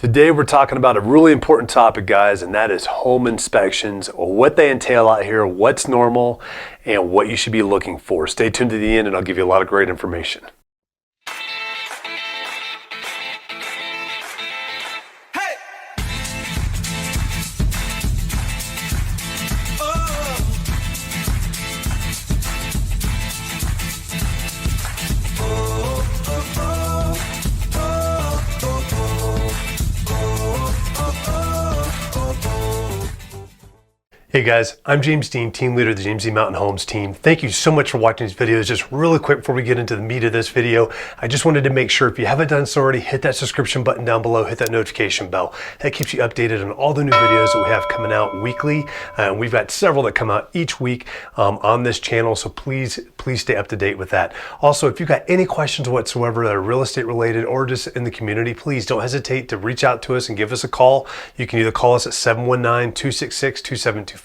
Today we're talking about a really important topic, guys, and that is home inspections, what they entail out here, what's normal, and what you should be looking for. Stay tuned to the end and I'll give you a lot of great information. Hey guys, I'm James Dean, team leader of the James D Mountain Homes team. Thank you so much for watching these videos. Just really quick before we get into the meat of this video, I just wanted to make sure if you haven't done so already, hit that subscription button down below, hit that notification bell. That keeps you updated on all the new videos that we have coming out weekly. We've got several that come out each week on this channel, so please stay up to date with that. Also, if you've got any questions whatsoever that are real estate related or just in the community, please don't hesitate to reach out to us and give us a call. You can either call us at 719-266-2725.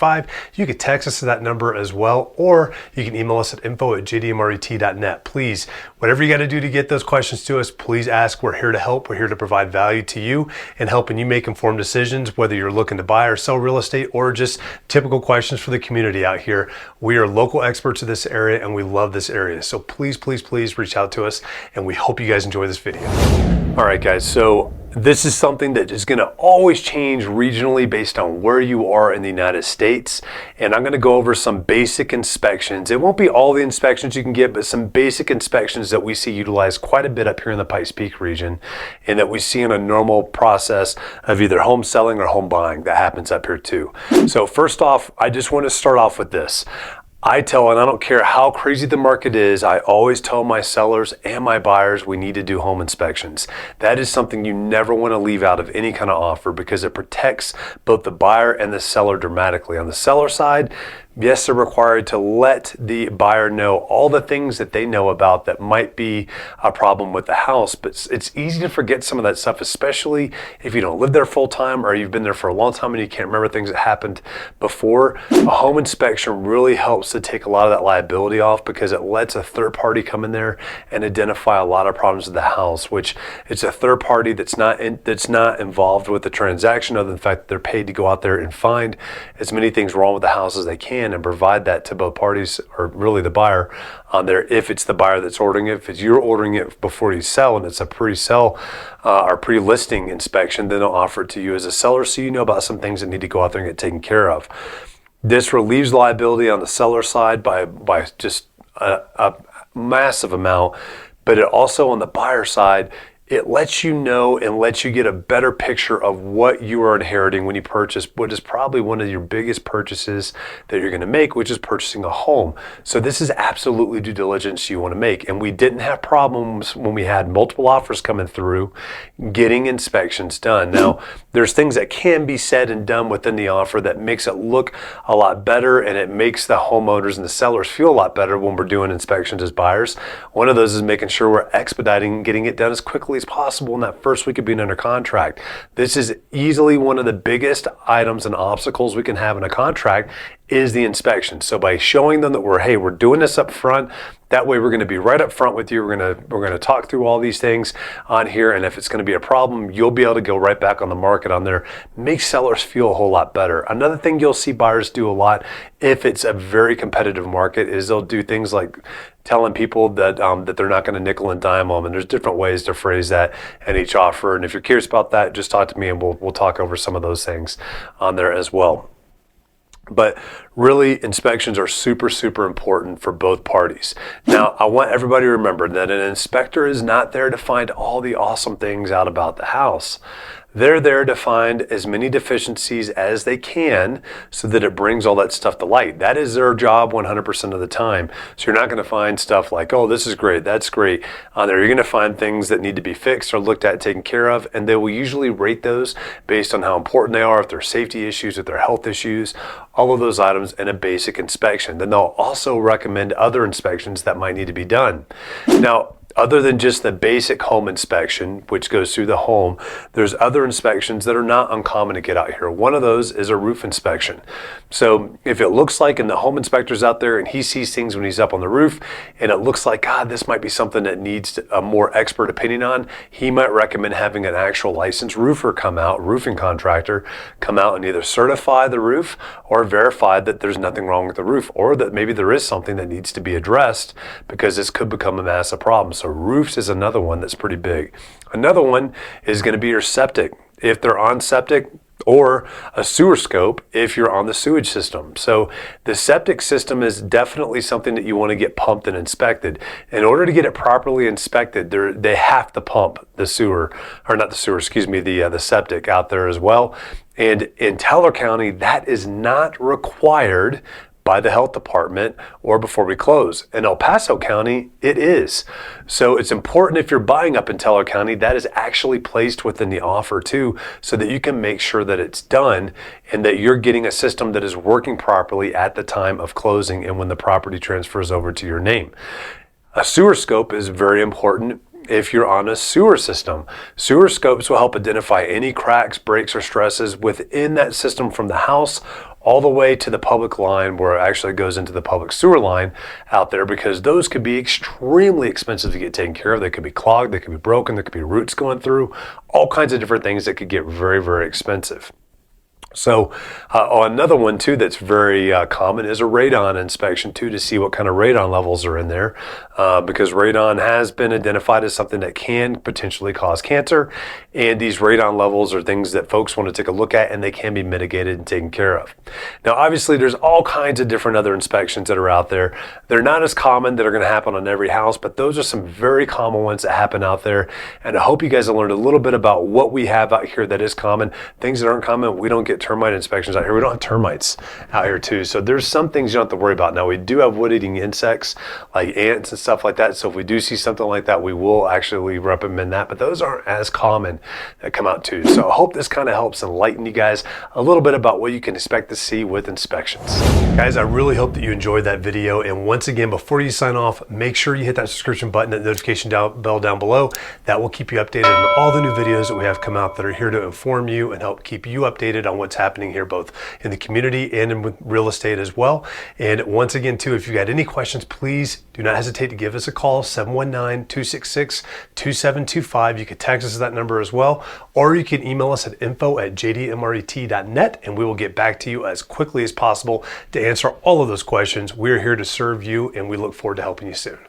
You can text us to that number as well, or you can email us at info@jdmret.net. Please, whatever you got to do to get those questions to us, please ask. We're here to help. We're here to provide value to you and helping you make informed decisions, whether you're looking to buy or sell real estate or just typical questions for the community out here. We are local experts in this area and we love this area. So please reach out to us, and we hope you guys enjoy this video. All right, guys, so this is something that is going to always change regionally based on where you are in the United States. And I'm going to go over some basic inspections. It won't be all the inspections you can get, but some basic inspections that we see utilized quite a bit up here in the Pikes Peak region, and that we see in a normal process of either home selling or home buying that happens up here too. So first off, I just want to start off with this. I don't care how crazy the market is, I always tell my sellers and my buyers we need to do home inspections. That is something you never want to leave out of any kind of offer because it protects both the buyer and the seller dramatically. On the seller side, yes, they're required to let the buyer know all the things that they know about that might be a problem with the house, but it's easy to forget some of that stuff, especially if you don't live there full time or you've been there for a long time and you can't remember things that happened before. A home inspection really helps to take a lot of that liability off because it lets a third party come in there and identify a lot of problems with the house, which it's a third party that's not involved with the transaction other than the fact that they're paid to go out there and find as many things wrong with the house as they can and provide that to both parties, or really the buyer on there. If it's the buyer that's ordering it, if you're ordering it before you sell and it's a pre-sell or pre-listing inspection, then they'll offer it to you as a seller so you know about some things that need to go out there and get taken care of. This relieves liability on the seller side by just a massive amount, but it also on the buyer side, it lets you know and lets you get a better picture of what you are inheriting when you purchase what is probably one of your biggest purchases that you're going to make, which is purchasing a home. So this is absolutely due diligence you want to make. And we didn't have problems when we had multiple offers coming through getting inspections done. Now, there's things that can be said and done within the offer that makes it look a lot better, and it makes the homeowners and the sellers feel a lot better when we're doing inspections as buyers. One of those is making sure we're expediting getting it done as quickly as possible in that first week of being under contract. This is easily one of the biggest items and obstacles we can have in a contract is the inspection. So by showing them that we're doing this up front, that way we're going to be right up front with you. We're going to talk through all these things on here, and if it's going to be a problem, you'll be able to go right back on the market on there. Makes sellers feel a whole lot better. Another thing you'll see buyers do a lot if it's a very competitive market is they'll do things like telling people that that they're not going to nickel and dime them, and there's different ways to phrase that in each offer. And if you're curious about that, just talk to me and we'll talk over some of those things on there as well. But really, inspections are super important for both parties. Now, I want everybody to remember that an inspector is not there to find all the awesome things out about the house. They're there to find as many deficiencies as they can so that it brings all that stuff to light. That is their job 100% of the time. So you're not going to find stuff like, oh, this is great, that's great on there. You're going to find things that need to be fixed or looked at, taken care of, and they will usually rate those based on how important they are, if there are safety issues, if there are health issues, all of those items in a basic inspection. Then they'll also recommend other inspections that might need to be done. Now, other than just the basic home inspection, which goes through the home, there's other inspections that are not uncommon to get out here. One of those is a roof inspection. So if it looks like, and the home inspector's out there and he sees things when he's up on the roof, and it looks like, God, this might be something that needs a more expert opinion on, he might recommend having an actual licensed roofer come out, roofing contractor, come out and either certify the roof or verify that there's nothing wrong with the roof, or that maybe there is something that needs to be addressed, because this could become a massive problem. So roofs is another one that's pretty big. Another one is going to be your septic, if they're on septic, or a sewer scope if you're on the sewage system. So the septic system is definitely something that you want to get pumped and inspected. In order to get it properly inspected, they have to pump the sewer, or not the sewer, excuse me, the septic out there as well. And in Teller County, that is not required by the health department or before we close. In El Paso County, it is. So it's important, if you're buying up in Teller County, that is actually placed within the offer too, so that you can make sure that it's done and that you're getting a system that is working properly at the time of closing and when the property transfers over to your name. A sewer scope is very important if you're on a sewer system. Sewer scopes will help identify any cracks, breaks, or stresses within that system, from the house all the way to the public line, where it actually goes into the public sewer line out there, because those could be extremely expensive to get taken care of. They could be clogged, they could be broken, there could be roots going through, all kinds of different things that could get very, very expensive. So another one too that's very common is a radon inspection too, to see what kind of radon levels are in there, because radon has been identified as something that can potentially cause cancer, and these radon levels are things that folks want to take a look at, and they can be mitigated and taken care of. Now obviously there's all kinds of different other inspections that are out there. They're not as common, that are going to happen on every house, but those are some very common ones that happen out there, and I hope you guys have learned a little bit about what we have out here that is common. Things that aren't common, we don't get termite inspections out here. We don't have termites out here too. So there's some things you don't have to worry about. Now we do have wood-eating insects like ants and stuff like that. So if we do see something like that, we will actually recommend that, but those aren't as common that come out too. So I hope this kind of helps enlighten you guys a little bit about what you can expect to see with inspections. Guys, I really hope that you enjoyed that video. And once again, before you sign off, make sure you hit that subscription button and notification bell down below. That will keep you updated on all the new videos that we have come out that are here to inform you and help keep you updated on what's happening here, both in the community and in real estate as well. And once again too, if you got any questions, please do not hesitate to give us a call, 719-266-2725. You can text us at that number as well, or you can email us at info@jdmret.net, and we will get back to you as quickly as possible to answer all of those questions. We're here to serve you, and we look forward to helping you soon.